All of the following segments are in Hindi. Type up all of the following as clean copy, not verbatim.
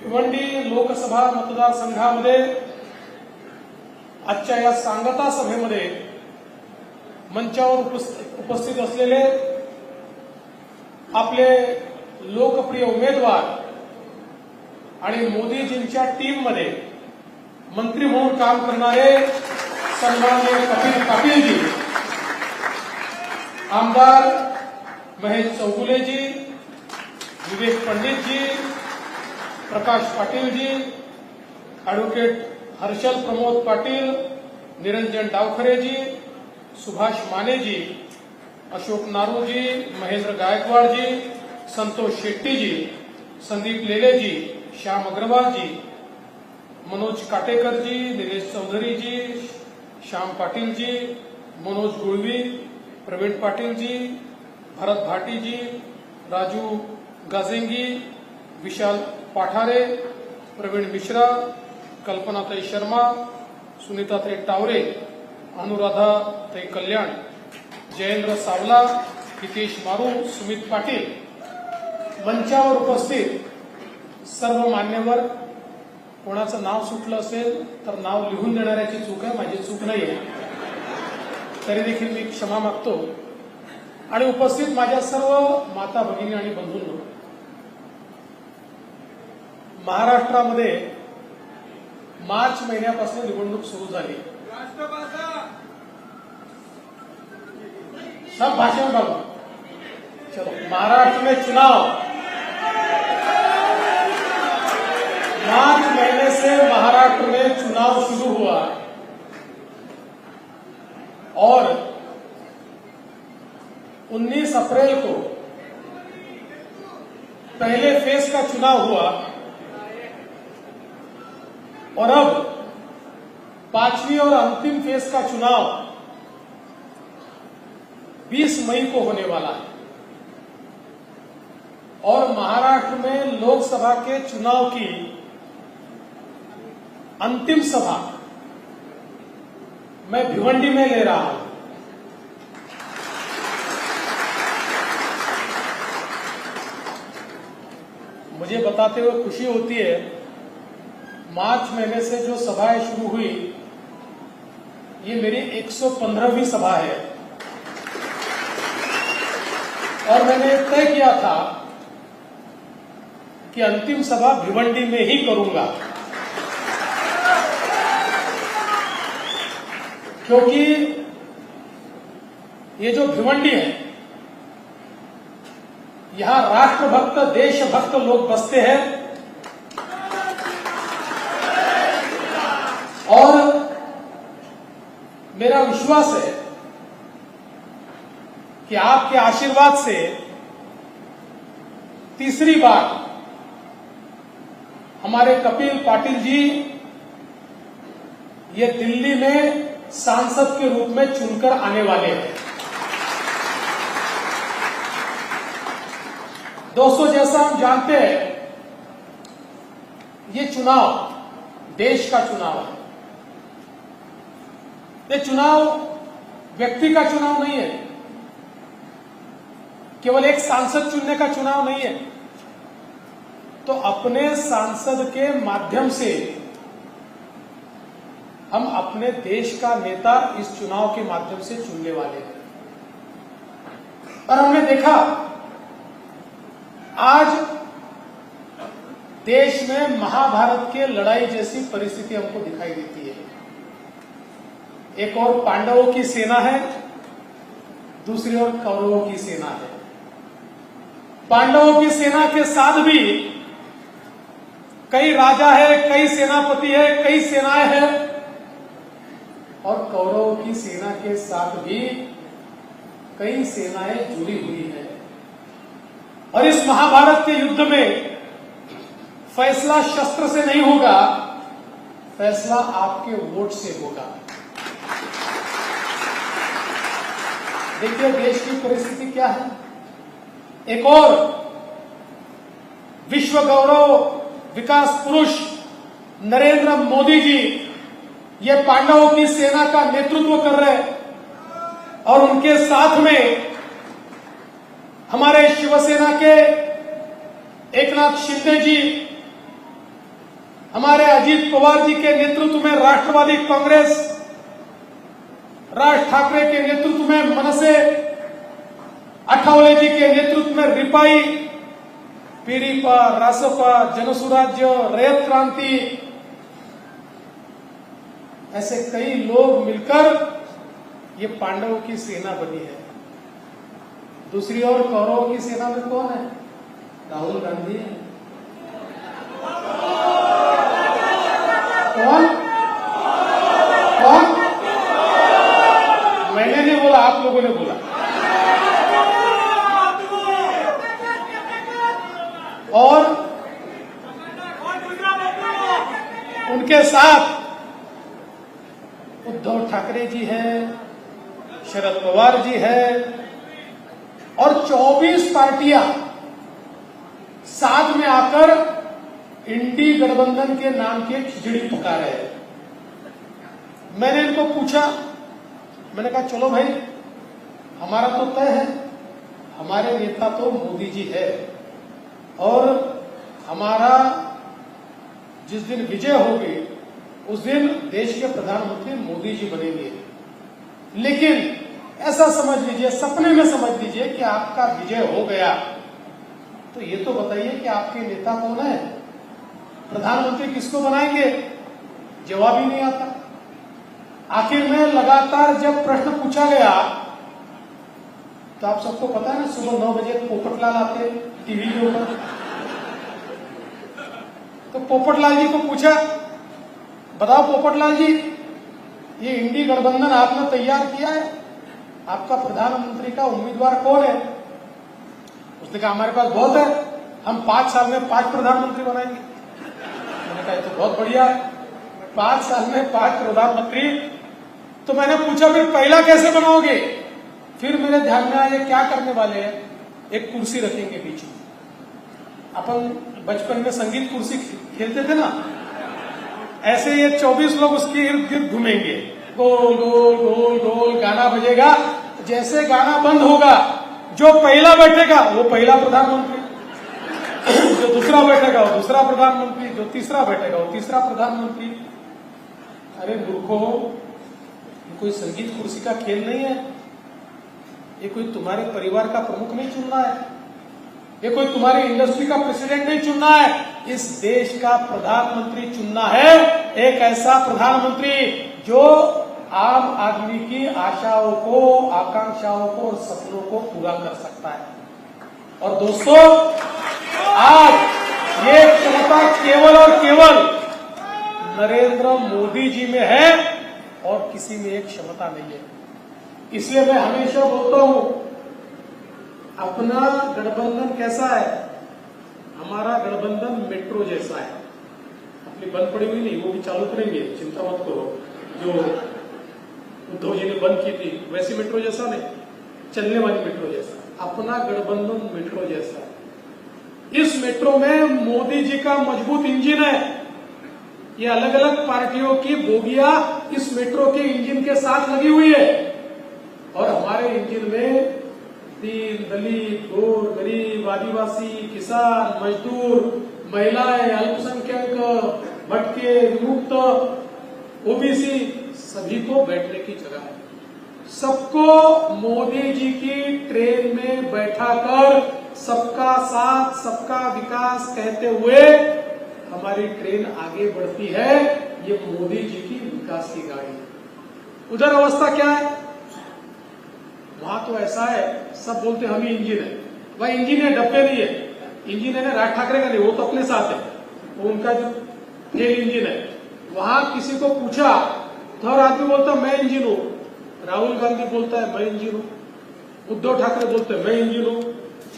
भिवंडी लोकसभा मतदारसंघामध्ये आजच्या या सांगता सभेमध्ये मंचावर उपस्थित असलेले आपले लोकप्रिय उमेदवार आणि मोदीजींच्या टीममध्ये मंत्री म्हणून काम करणारे सन्माननीय कपिल पाटीलजी, आमदार महेश चौगुलेजी, विवेक पंडितजी, प्रकाश पाटीलजी, ॲडव्होकेट हर्षल प्रमोद पाटील, निरंजन डावखरेजी, सुभाष मानेजी, अशोक नारूजी, महेंद्र गायकवाड़जी, संतोष शेट्टीजी, संदीप लेलेजी, श्याम अग्रवालजी, मनोज काटेकरजी, निलेश चौधरीजी, श्याम पाटीलजी, मनोज गुळवी, प्रवीण पाटीलजी, भरत भाटीजी, राजू गाजेंगी, विशाल पाठारे, प्रवीण मिश्रा, कल्पनाताई शर्मा, सुनीताताई टावरे, अनुराधाताई कल्याण, जयेंद्र सावला, हितेश मारू, सुमित पाटील, मंचावर उपस्थित सर्व मान्यवर. कोणाचं नाव सुटलं असेल तर नाव लिहून देणाऱ्याची चूक आहे, माझी चूक नाहीये, तरी देखील मी क्षमा मागतो. आणि उपस्थित माझ्या सर्व माता भगिनी आणि बंधूंनो, महाराष्ट्रामध्ये मार्च महिन्यापासून निवडणूक सुरू झाली. सब भाषण बाबू, चलो. महाराष्ट्र में चुनाव मार्च महीने से महाराष्ट्र में चुनाव शुरू हुआ और 19 अप्रैल को पहले फेज का चुनाव हुआ और अब 5वीं और अंतिम फेज का चुनाव 20 मई को होने वाला है. और महाराष्ट्र में लोकसभा के चुनाव की अंतिम सभा मैं भिवंडी में ले रहा हूं. मुझे बताते हुए खुशी होती है, मार्च महीने से जो सभाएं शुरू हुई, ये मेरी 115वीं सभा है और मैंने तय किया था कि अंतिम सभा भिवंडी में ही करूंगा, क्योंकि ये जो भिवंडी है, यहां राष्ट्रभक्त देशभक्त लोग बसते हैं और मेरा विश्वास है कि आपके आशीर्वाद से तीसरी बार हमारे कपिल पाटिल जी ये दिल्ली में सांसद के रूप में चुनकर आने वाले हैं. दोस्तों, जैसा हम जानते हैं, ये चुनाव देश का चुनाव है. ये चुनाव व्यक्ति का चुनाव नहीं है, केवल एक सांसद चुनने का चुनाव नहीं है. तो अपने सांसद के माध्यम से हम अपने देश का नेता इस चुनाव के माध्यम से चुनने वाले हैं. और हमने देखा आज देश में महाभारत के लड़ाई जैसी परिस्थिति हमको दिखाई देती है. एक और पांडवों की सेना है, दूसरी ओर कौरवों की सेना है. पांडवों की सेना के साथ भी कई राजा है, कई सेनापति है, कई सेनाएं हैं, और कौरवों की सेना के साथ भी कई सेनाएं जुड़ी हुई हैं. और इस महाभारत के युद्ध में फैसला शस्त्र से नहीं होगा, फैसला आपके वोट से होगा. देखिए देश की परिस्थिति क्या है. एक और विश्व गौरव विकास पुरुष नरेंद्र मोदी जी ये पांडवों की सेना का नेतृत्व कर रहे हैं और उनके साथ में हमारे शिवसेना के एकनाथ शिंदे जी, हमारे अजीत पवार जी के नेतृत्व में राष्ट्रवादी कांग्रेस, राज ठाकरे के नेतृत्व में मनसे, आठवले जी के नेतृत्व में रिपाई, पीडीपा, रासपा, जनसुराज्य, रैयत क्रांति, ऐसे कई लोग मिलकर ये पांडवों की सेना बनी है। दूसरी ओर कौरवों की सेना में कौन है? राहुल गांधी है। कौन कौन? मैंने नहीं बोला, आप लोगों ने बोला। और उनके साथ उद्धव ठाकरे जी हैं, शरद पवार जी हैं और 24 पार्टियां साथ में आकर इंडी गठबंधन के नाम की खिचड़ी पका रहे हैं। मैंने इनको पूछा, मैंने कहा चलो भाई, हमारा तो तय है, हमारे नेता तो मोदी जी है और हमारा जिस दिन विजय होगी उस दिन देश के प्रधानमंत्री मोदी जी बनेंगे। लेकिन ऐसा समझ लीजिए, सपने में समझ लीजिए कि आपका विजय हो गया, तो ये तो बताइए कि आपके नेता कौन है, प्रधानमंत्री किसको बनाएंगे? जवाब ही नहीं आता। आखिर में लगातार जब प्रश्न पूछा गया तो आप सबको पता है ना, सुबह 9 बजे पोपटलाल आते टीवी के ऊपर, तो पोपटलाल जी को पूछा, बताओ पोपटलाल जी, ये इंडी गठबंधन आपने तैयार किया है, आपका प्रधानमंत्री का उम्मीदवार कौन है? उसने कहा हमारे पास बहुत है, हम 5 साल में 5 प्रधानमंत्री बनाएंगे। मैंने कहा ये तो बहुत बढ़िया है, 5 साल में 5 प्रधानमंत्री। तो मैंने पूछा फिर पहला कैसे बनाओगे? फिर मेरे ध्यान में आया क्या करने वाले हैं, एक कुर्सी रखेंगे बीच में। अपन बचपन में संगीत कुर्सी खेलते थे ना, ऐसे ये 24 लोग उसके इर्द गिर्द घूमेंगे, गोल गोल गोल गोल, गाना बजेगा। जैसे गाना बंद होगा, जो पहला बैठेगा वो पहला प्रधानमंत्री, जो दूसरा बैठेगा वो दूसरा प्रधानमंत्री, जो तीसरा बैठेगा वो तीसरा प्रधानमंत्री। अरे मूर्खो, कोई संगीत कुर्सी का खेल नहीं है, ये कोई तुम्हारे परिवार का प्रमुख नहीं चुनना है, ये कोई तुम्हारी इंडस्ट्री का प्रेसिडेंट नहीं चुनना है, इस देश का प्रधानमंत्री चुनना है। एक ऐसा प्रधानमंत्री जो आम आदमी की आशाओं को, आकांक्षाओं को और सपनों को पूरा कर सकता है। और दोस्तों, आज ये क्षमता केवल और केवल नरेंद्र मोदी जी में है और किसी में एक क्षमता नहीं है। इसलिए मैं हमेशा बोलता हूं, अपना गठबंधन कैसा है? हमारा गठबंधन मेट्रो जैसा है। अपनी बंद पड़ी हुई नहीं, वो भी चालू करेंगे, चिंता मत करो। जो उद्धव जी ने बंद की थी वैसी मेट्रो जैसा नहीं, चलने वाली मेट्रो जैसा। अपना गठबंधन मेट्रो जैसा है। इस मेट्रो में मोदी जी का मजबूत इंजन है। ये अलग अलग पार्टियों की बोगियां इस मेट्रो के इंजन के साथ लगी हुई है और हमारे इंजन में दीन, दलित, गौर, गरीब, आदिवासी, किसान, मजदूर, महिलाएं, अल्पसंख्यक, भटके, विमुक्त, ओबीसी, सभी को बैठने की जगह है। सबको मोदी जी की ट्रेन में बैठाकर सबका साथ, सबका विकास कहते हुए हमारी ट्रेन आगे बढ़ती है। ये मोदी जी की विकास की गाड़ी है। उधर अवस्था क्या है? वहां तो ऐसा है, सब बोलते हम ही इंजन है। वह इंजन है, डब्बे नहीं है। इंजन है ना, राज ठाकरे का नहीं, वो तो अपने साथ है, वो उनका जो तेल इंजन है। वहां किसी को पूछा तो हर आदमी बोलता मैं इंजन हूं। राहुल गांधी बोलता है मैं इंजन हूं, उद्धव ठाकरे बोलते हैं मैं इंजन हूं,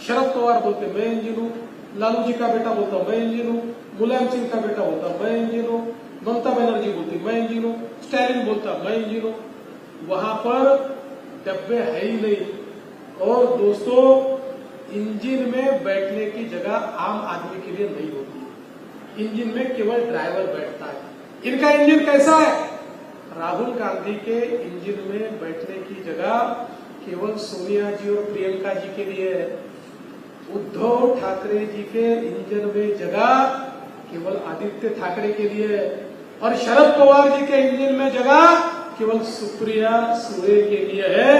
शरद पवार बोलते हैं मैं इंजन हूं, लालू जी का बेटा बोलता मैं इंजन हूं, मुलायम सिंह का बेटा बोलता मैं इंजन हूं, ममता बनर्जी बोलती मैं इंजन हूं, स्टैलिन बोलता मैं इंजन हूं। वहां पर डब्बे है ही नहीं। और दोस्तों, इंजन में बैठने की जगह आम आदमी के लिए नहीं होती। इंजन में केवल ड्राइवर बैठता है। इनका इंजन कैसा है? राहुल गांधी के इंजन में बैठने की जगह केवल सोनिया जी और प्रियंका जी के लिए है। उद्धव ठाकरे जी के इंजन में जगह केवल आदित्य ठाकरे के लिए, और शरद पवार जी के इंजन में जगह केवल सुप्रिया सुळे के लिए है,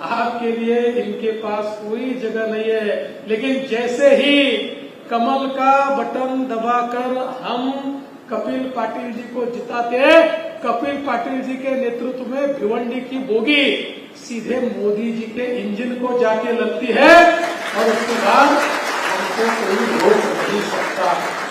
आपके लिए इनके पास कोई जगह नहीं है। लेकिन जैसे ही कमल का बटन दबाकर हम कपिल पाटिल जी को जिताते, कपिल पाटिल जी के नेतृत्व में भिवंडी की बोगी सीधे मोदी जी के इंजन को जाके लगती है, और उसके बाद हमको कोई रोक नहीं सकता।